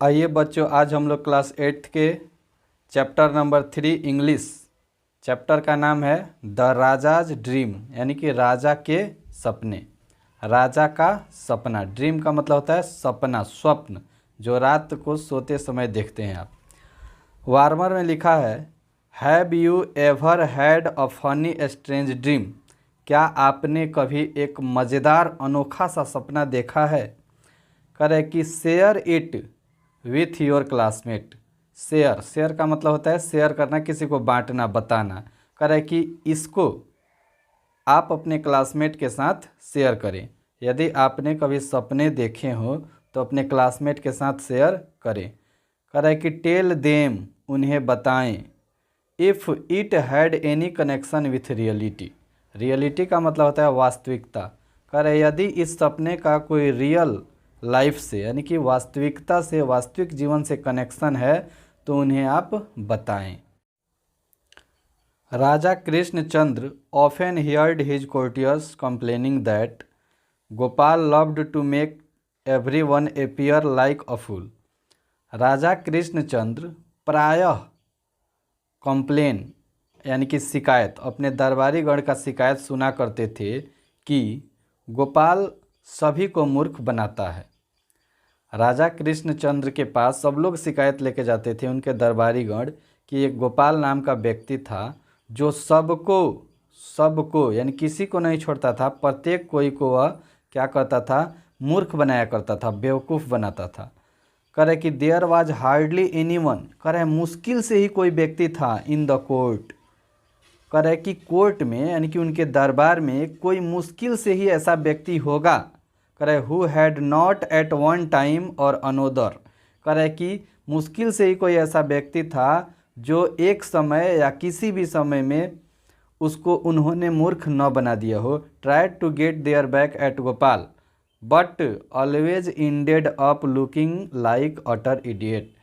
आइए बच्चों, आज हम लोग क्लास 8th के चैप्टर नंबर 3 इंग्लिश चैप्टर का नाम है द राजाज ड्रीम, यानी कि राजा के सपने। राजा का सपना, ड्रीम का मतलब होता है सपना, स्वप्न, जो रात को सोते समय देखते हैं आप। वार्मर में लिखा है, have you ever had a funny strange dream? क्या आपने कभी एक मज़ेदार अनोखा सा सपना देखा है? करे कि share it with your classmate. Share का मतलब होता है शेयर करना, किसी को बांटना, बताना। करे कि इसको आप अपने क्लासमेट के साथ शेयर करें। यदि आपने कभी सपने देखे हो तो अपने क्लासमेट के साथ शेयर करें। करे कि टेल देम, उन्हें बताएं। If it had any connection with reality. Reality का मतलब होता है वास्तविकता। करे यदि इस सपने का कोई रियल लाइफ से, यानी कि वास्तविकता से, वास्तविक जीवन से कनेक्शन है तो उन्हें आप बताएं। Raja Krishnachandra often heard his courtiers complaining that Gopal loved to make everyone appear like a fool. Raja Krishnachandra प्रायः कंप्लेन, यानी कि शिकायत, अपने दरबारी गण का शिकायत सुना करते थे कि गोपाल सभी को मूर्ख बनाता है। राजा कृष्णचंद्र के पास सब लोग शिकायत लेके जाते थे, उनके दरबारी गण, कि एक गोपाल नाम का व्यक्ति था जो सबको यानी किसी को नहीं छोड़ता था, प्रत्येक कोई को वह क्या करता था, मूर्ख बनाया करता था, बेवकूफ़ बनाता था। करे कि देयर वाज हार्डली एनीवन, करे मुश्किल से ही कोई व्यक्ति था इन द कोर्ट। करे कि कोर्ट में, यानी कि उनके दरबार में कोई मुश्किल से ही ऐसा व्यक्ति होगा, करे who had not at one time और अनोदर। करे कि मुश्किल से ही कोई ऐसा व्यक्ति था जो एक समय या किसी भी समय में उसको उन्होंने मूर्ख न बना दिया हो। Tried to get there back at Gopal but always ended up looking like utter idiot.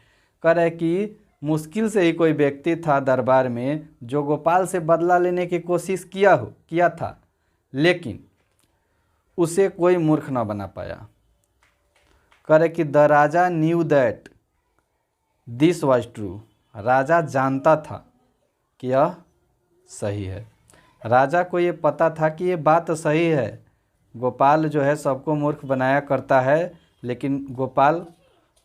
करे कि मुश्किल से ही कोई व्यक्ति था दरबार में जो गोपाल से बदला लेने की कोशिश किया था, लेकिन उसे कोई मूर्ख न बना पाया। करे कि the Raja knew that this was true. राजा जानता था कि यह सही है। राजा को ये पता था कि ये बात सही है, गोपाल जो है सबको मूर्ख बनाया करता है, लेकिन गोपाल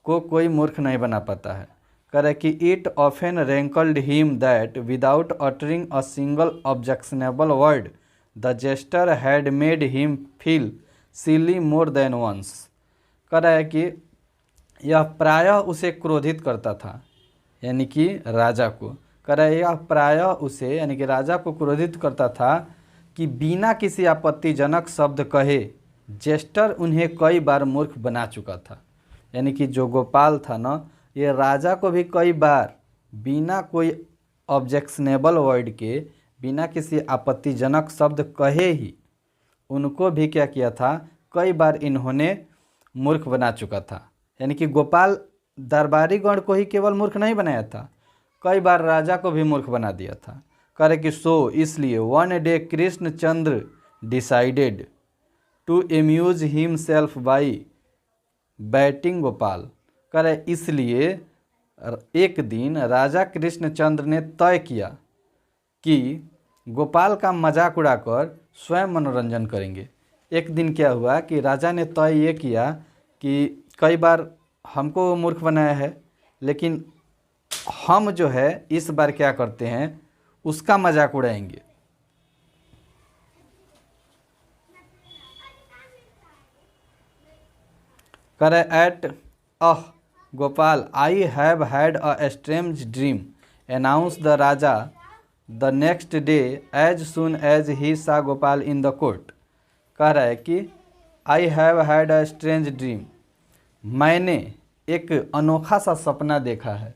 को कोई मूर्ख नहीं बना पाता है। करे कि it often rankled him that without uttering a single objectionable word the jester had made him feel silly more than once. करे कि यह प्रायः उसे क्रोधित करता था, यानी कि राजा को। करे यह प्रायः उसे, यानी कि राजा को क्रोधित करता था कि बिना किसी आपत्तिजनक शब्द कहे जेस्टर उन्हें कई बार मूर्ख बना चुका था। यानी कि जो गोपाल था ना, ये राजा को भी कई बार बिना कोई ऑब्जेक्शनेबल वर्ड के, बिना किसी आपत्तिजनक शब्द कहे ही उनको भी क्या किया था, कई बार इन्होंने मूर्ख बना चुका था। यानी कि गोपाल दरबारी गण को ही केवल मूर्ख नहीं बनाया था, कई बार राजा को भी मूर्ख बना दिया था। करे कि सो, इसलिए one day Krishnachandra decided to amuse himself by baiting Gopal. करे इसलिए एक दिन राजा कृष्णचंद्र ने तय किया कि गोपाल का मजाक उड़ाकर स्वयं मनोरंजन करेंगे। एक दिन क्या हुआ कि राजा ने तय ये किया कि कई बार हमको मूर्ख बनाया है, लेकिन हम जो है इस बार क्या करते हैं, उसका मजाक उड़ाएंगे। करे at uh Gopal I have had a strange dream announce the raja the next day as soon as he saw Gopal in the court. कह रहा है कि I have had a strange dream, मैंने एक अनोखा सा सपना देखा है।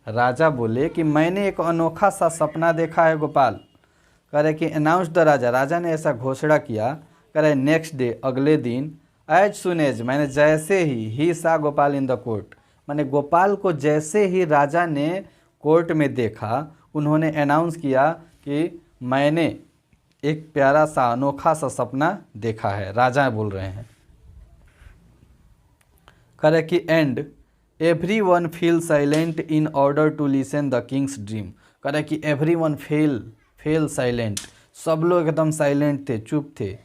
राजा बोले कि मैंने एक अनोखा सा सपना देखा है गोपाल। कह रहे कि अनाउंस द राजा, राजा ने ऐसा घोषणा किया। कह रहे नेक्स्ट डे, अगले दिन, एज सुन एज, मैंने जैसे ही saw Gopal in the court, मैंने गोपाल को जैसे ही राजा ने कोर्ट में देखा, उन्होंने अनाउंस किया कि मैंने एक प्यारा सा अनोखा सा सपना देखा है। राजा बोल रहे हैं। कह रहे कि and everyone feel silent in order to listen the king's dream. कह रहे कि एवरीवन फेल साइलेंट, सब लोग एकदम साइलेंट थे, चुप थे।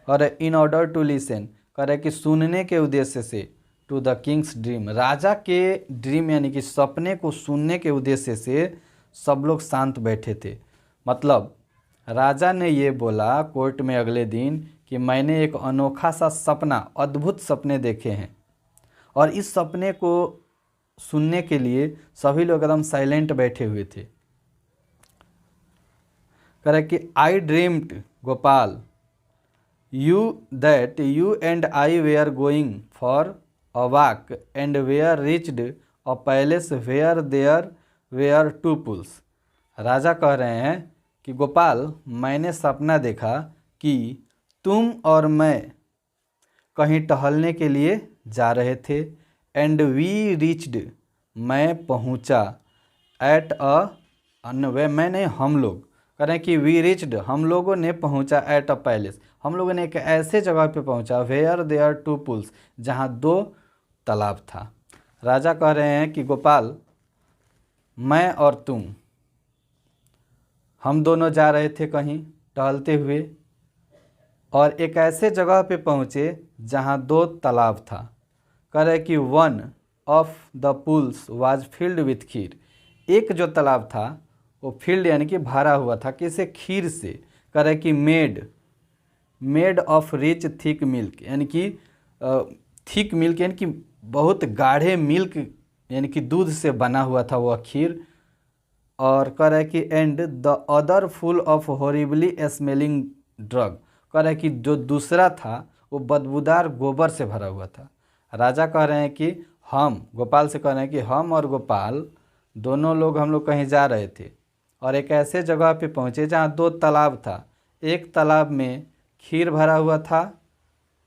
और इन ऑर्डर टू लिसन, कह रहे कि सुनने के उद्देश्य से, टू द किंग्स ड्रीम, राजा के ड्रीम यानी कि सपने को सुनने के उद्देश्य से सब लोग शांत बैठे थे। मतलब राजा ने ये बोला कोर्ट में अगले दिन कि मैंने एक अनोखा सा सपना, अद्भुत सपने देखे हैं, और इस सपने को सुनने के लिए सभी लोग एकदम साइलेंट बैठे हुए थे। कह रहे कि I dreamed Gopal you that you and I were going for a walk and were reached a palace where there were two pools. राजा कह रहे हैं कि गोपाल, मैंने सपना देखा कि तुम और मैं कहीं टहलने के लिए जा रहे थे, एंड वी रिच्ड, मैं पहुंचा, एट वे, मैंने, हम लोग, कह रहे हैं कि वी रिच्ड, हम लोगों ने पहुंचा, एट अ पैलेस, हम लोगों ने एक ऐसे जगह पे पहुंचा, वेयर देयर टू पुल्स, जहां 2 तालाब था। राजा कह रहे हैं कि गोपाल, मैं और तुम, हम दोनों जा रहे थे कहीं टहलते हुए, और एक ऐसे जगह पे पहुँचे जहाँ 2 तालाब था। कह रहे कि one of the pools was filled with kheer, एक जो तालाब था वो फील्ड यानी कि भरा हुआ था, किसे, खीर से। कह रहे कि made of rich thick milk, यानी कि थिक मिल्क यानी कि बहुत गाढ़े मिल्क यानी कि दूध से बना हुआ था वह खीर। और कह रहे कि and the other full of horribly smelling drug, कह रहे कि जो दूसरा था वो बदबूदार गोबर से भरा हुआ था। राजा कह रहे हैं कि हम, गोपाल से कह रहे हैं कि हम और गोपाल दोनों लोग, हम लोग कहीं जा रहे थे और एक ऐसे जगह पे पहुँचे जहाँ 2 तालाब था। एक तालाब में खीर भरा हुआ था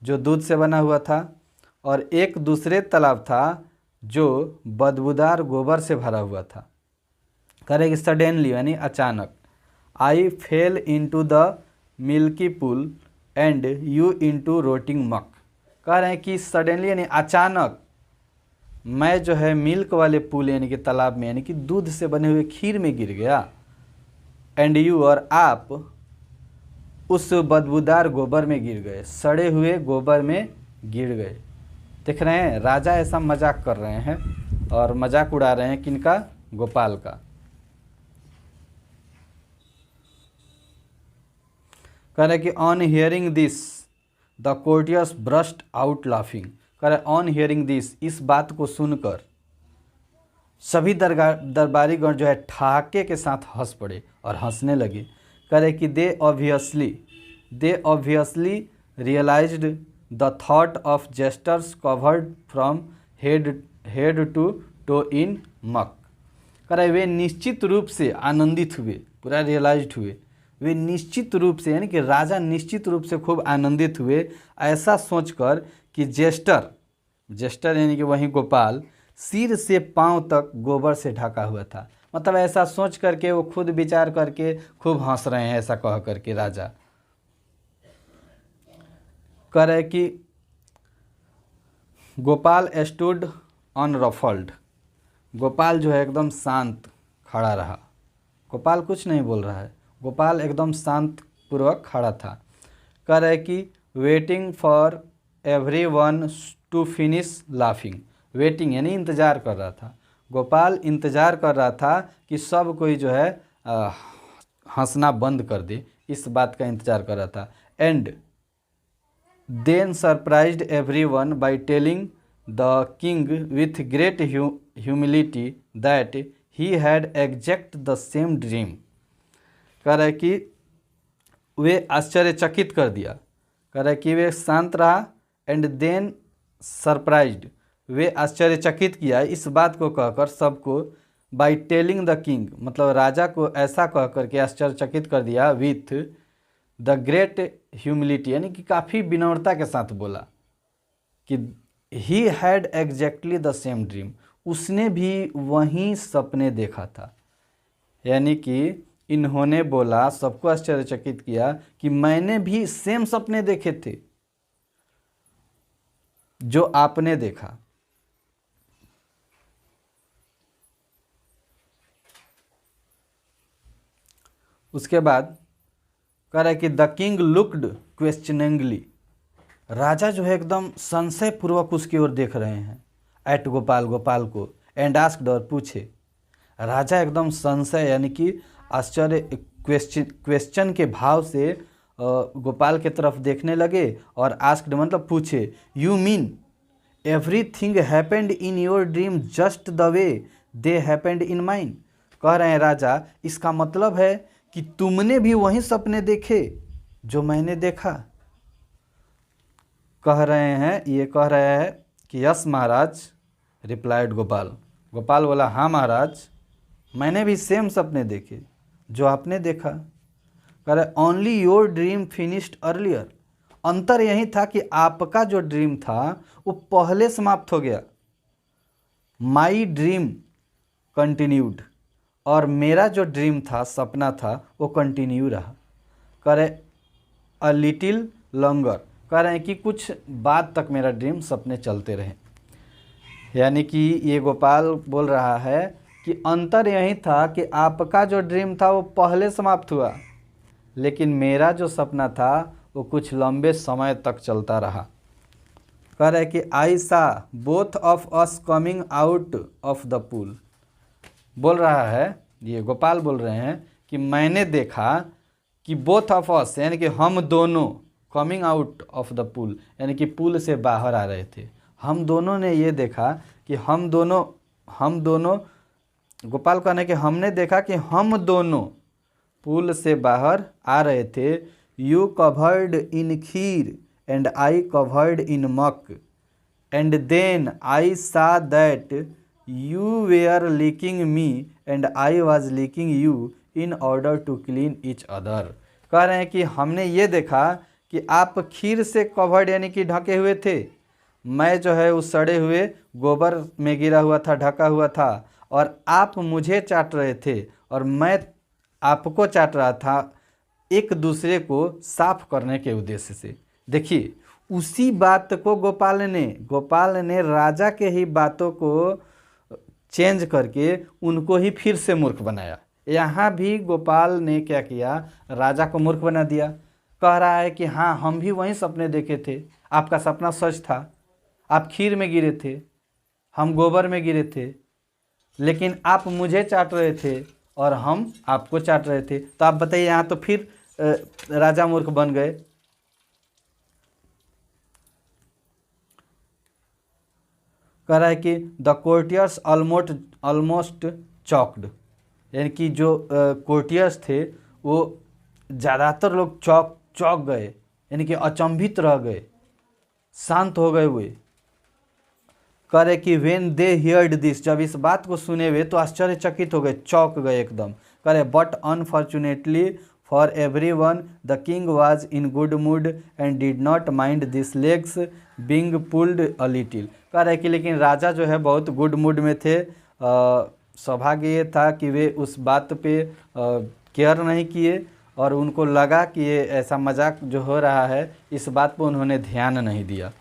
जो दूध से बना हुआ था, और एक दूसरे तालाब था जो बदबूदार गोबर से भरा हुआ था। कह रहे कि सडनली यानी अचानक, I fell into the milky pool and you into rotting muck. कह रहे हैं कि सडनली यानी अचानक मैं जो है मिल्क वाले पुल यानी कि तालाब में यानी कि दूध से बने हुए खीर में गिर गया, एंड यू, और आप उस बदबूदार गोबर में गिर गए, सड़े हुए गोबर में गिर गए। देख रहे हैं राजा ऐसा मजाक कर रहे हैं और मजाक उड़ा रहे हैं किनका, गोपाल का। कह रहे कि on hearing this the courtiers burst out laughing. कह रहे ऑन हियरिंग दिस, इस बात को सुनकर सभी दरबारीगण जो है ठहाके के साथ हंस पड़े और हंसने लगे। कह रहे कि they obviously realised the thought of jesters covered from head to toe in muck. कह रहे वे निश्चित रूप से आनंदित हुए, पूरा रियलाइज्ड हुए, वे निश्चित रूप से यानी कि राजा निश्चित रूप से खूब आनंदित हुए, ऐसा सोचकर कि जेस्टर यानी कि वहीं गोपाल सिर से पांव तक गोबर से ढका हुआ था। मतलब ऐसा सोच करके वो खुद विचार करके खूब हंस रहे हैं, ऐसा कह करके राजा। कह रहे कि गोपाल स्टूड अनरफल्ड, गोपाल जो है एकदम शांत खड़ा रहा, गोपाल कुछ नहीं बोल रहा है, गोपाल एकदम शांत पूर्वक खड़ा था। कह रहे कि waiting for everyone to finish laughing, waiting यानी इंतज़ार कर रहा था, गोपाल इंतज़ार कर रहा था कि सब कोई जो है हंसना बंद कर दे, इस बात का इंतज़ार कर रहा था। And then surprised everyone by telling the king with great humility that he had exact the same dream. कह रहे कि वे आश्चर्यचकित कर दिया, कह रहे कि वे शांत रहा, एंड देन सरप्राइज्ड, वे आश्चर्यचकित किया इस बात को कहकर सबको, बाय टेलिंग द किंग, मतलब राजा को ऐसा कहकर के आश्चर्यचकित कर दिया, विथ द ग्रेट ह्यूमिलिटी यानी कि काफ़ी विनम्रता के साथ बोला कि he had exactly the same dream, उसने भी वही सपने देखा था। यानी कि इन्होंने बोला, सबको आश्चर्यचकित किया कि मैंने भी सेम सपने देखे थे जो आपने देखा। उसके बाद कह रहा है कि द किंग लुक्ड क्वेश्चनिंगली, राजा जो है एकदम संशय पूर्वक उसकी ओर देख रहे हैं, एट गोपाल, गोपाल को, एंड आस्क्ड, और पूछे। राजा एकदम संशय यानी कि आश्चर्य, क्वेश्चन के भाव से गोपाल के तरफ देखने लगे, और आस्क्ड मतलब पूछे, you mean everything happened in your dream just the way they happened in mine. कह रहे हैं राजा, इसका मतलब है कि तुमने भी वही सपने देखे जो मैंने देखा। कह रहे हैं, ये कह रहे हैं कि यस महाराज, रिप्लाइड गोपाल। गोपाल बोला, हाँ महाराज, मैंने भी सेम सपने देखे जो आपने देखा। कह रहे only your dream finished earlier, अंतर यही था कि आपका जो ड्रीम था वो पहले समाप्त हो गया। माई ड्रीम कंटिन्यूड, और मेरा जो ड्रीम था, सपना था, वो कंटिन्यू रहा। कह रहे अ लिटिल लॉन्गर, कह रहे हैं कि कुछ बाद तक मेरा ड्रीम सपने चलते रहे। यानी कि ये गोपाल बोल रहा है कि अंतर यही था कि आपका जो ड्रीम था वो पहले समाप्त हुआ, लेकिन मेरा जो सपना था वो कुछ लंबे समय तक चलता रहा। कह रहे कि आई सा both of us coming out of the pool, बोल रहा है, ये गोपाल बोल रहे हैं कि मैंने देखा कि बोथ ऑफ अस यानी कि हम दोनों, coming out of the pool यानी कि पूल से बाहर आ रहे थे। हम दोनों ने ये देखा कि हम दोनों गोपाल कहने कि हमने देखा कि हम दोनों पूल से बाहर आ रहे थे। You covered in kheer and I covered in muck, and then I saw that you were licking me and I was licking you in order to clean each other. कह रहे हैं कि हमने ये देखा कि आप खीर से कवर्ड यानी कि ढके हुए थे, मैं जो है उस सड़े हुए गोबर में गिरा हुआ था, ढका हुआ था, और आप मुझे चाट रहे थे और मैं आपको चाट रहा था, एक दूसरे को साफ करने के उद्देश्य से। देखिए, उसी बात को गोपाल ने राजा के ही बातों को चेंज करके उनको ही फिर से मूर्ख बनाया। यहाँ भी गोपाल ने क्या किया, राजा को मूर्ख बना दिया। कह रहा है कि हाँ, हम भी वही सपने देखे थे, आपका सपना सच था, आप खीर में गिरे थे, हम गोबर में गिरे थे, लेकिन आप मुझे चाट रहे थे और हम आपको चाट रहे थे। तो आप बताइए, यहाँ तो फिर राजा मूर्ख बन गए। कह रहा है कि द कोर्टियर्स ऑलमोस्ट चॉक्ड, यानी कि जो कोर्टियर्स थे वो ज़्यादातर लोग चौक गए, यानी कि अचंभित रह गए, शांत हो गए हुए। कह रहे कि वेन दे हियर्ड दिस, जब इस बात को सुने हुए तो आश्चर्यचकित हो गए, चौंक गए एकदम। कह रहे but unfortunately for every one the king was in good mood and did not mind this legs being pulled a little. कह रहे कि लेकिन राजा जो है बहुत गुड मूड में थे। सौभाग्य ये था कि वे उस बात पे केयर नहीं किए और उनको लगा कि ये ऐसा मजाक जो हो रहा है, इस बात पर उन्होंने ध्यान नहीं दिया।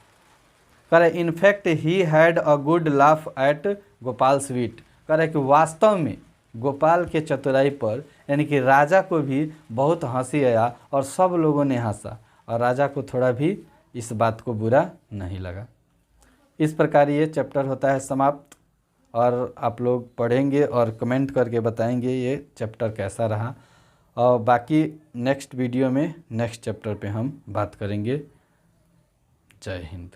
कह रहे in fact he had a good laugh at Gopal sweet. कह रहे कि वास्तव में गोपाल के चतुराई पर यानी कि राजा को भी बहुत हंसी आया और सब लोगों ने हंसा और राजा को थोड़ा भी इस बात को बुरा नहीं लगा। इस प्रकार ये चैप्टर होता है समाप्त, और आप लोग पढ़ेंगे और कमेंट करके बताएंगे ये चैप्टर कैसा रहा। और बाकी नेक्स्ट वीडियो में नेक्स्ट चैप्टर पे हम बात करेंगे। जय हिंद।